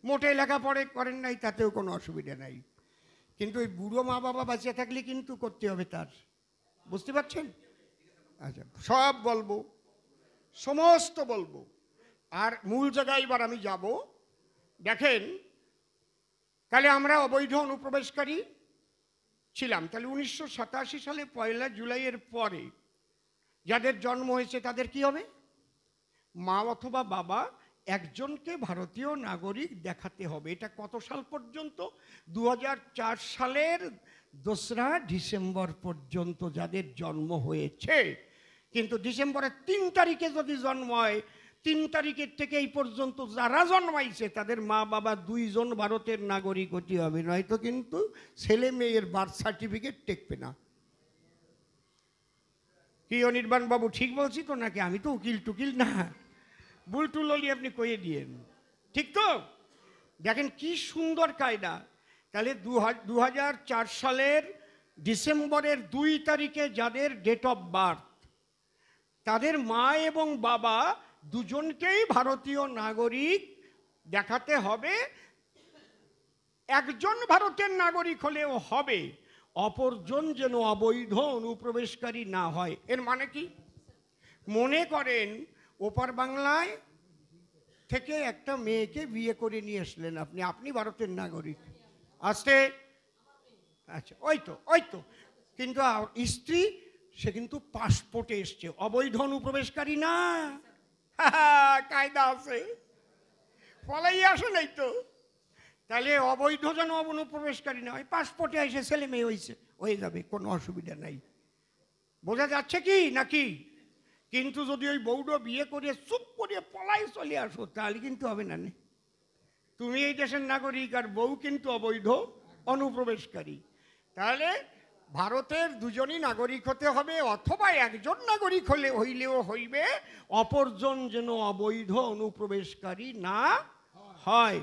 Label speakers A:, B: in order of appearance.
A: মোটে লেখাপড়ে করেন নাই, তাতেও কোনো অসুবিধা নাই, কিন্তু ওই বুড়ো মা বাবা বাঁচিয়ে থাকলে কিন্তু করতে হবে তার। বুঝতে পারছেন? আচ্ছা, সব বলবো, সমস্ত বলবো। আর মূল জায়গায় এবার আমি যাব। দেখেন, তাহলে আমরা অবৈধ অনুপ্রবেশকারী ছিলাম। তাহলে 1987 সালে 1 জুলাইয়ের পরে যাদের জন্ম হয়েছে তাদের কি হবে? মা অথবা বাবা একজনকে ভারতীয় নাগরিক দেখাতে হবে। এটা কত সাল পর্যন্ত? 2004 সালের 2রা ডিসেম্বর পর্যন্ত যাদের জন্ম হয়েছে। কিন্তু ডিসেম্বরের 3 তারিখে যদি জন্ম হয়, 3 তারিখের থেকে এই পর্যন্ত যারা জন্মাইছে তাদের মা বাবা 2 জন ভারতের নাগরিক হতে হবে, নয়তো কিন্তু ছেলে মেয়ের বার্থ সার্টিফিকেট টেকবে না। কি অনির্বাণ বাবু ঠিক বলছি তো নাকি? আমি তো উকিল টুকিল না, ভুল টুল হলে আপনি কয়ে দিয়েন, ঠিক তো? দেখেন কি সুন্দর কায়দা। তাহলে 2004 সালের ডিসেম্বরের 2 তারিখে যাদের ডেট অফ বার্থ, তাদের মা এবং বাবা দুজনকেই ভারতীয় নাগরিক দেখাতে হবে। একজন ভারতের নাগরিক হলেও হবে, অপরজন যেন অবৈধ অনুপ্রবেশকারী না হয়। এর মানে কি? মনে করেন ওপার বাংলায় থেকে একটা মেয়েকে বিয়ে করে নিয়ে আসলেন আপনি, আপনি ভারতের নাগরিক আসতে, আচ্ছা ওই তো, কিন্তু স্ত্রী সে কিন্তু পাসপোর্টে এসছে, অবৈধ অনুপ্রবেশকারী না। কায়দা আছে, পলাই আসে নাই তো। তাহলে অবৈধ যেন অনুপ্রবেশকারী না হয়, পাসপোর্টে এসে ছেলে মেয়ে হয়েছে, হয়ে যাবে, কোনো অসুবিধা নাই। বোঝা যাচ্ছে কি নাকি? কিন্তু যদি ওই বউডো বিয়ে করে চুপ করে পলাই চলে আসো, তাহলে কিন্তু হবে না। তুমি এই দেশের নাগরিক আর বউ কিন্তু অবৈধ অনুপ্রবেশকারী। তাহলে ভারতের দুজনই নাগরিক হতে হবে, অথবা একজন নাগরিক হইলেও হইবে, অপরজন যেন অবৈধ অনুপ্রবেশকারী না হয়।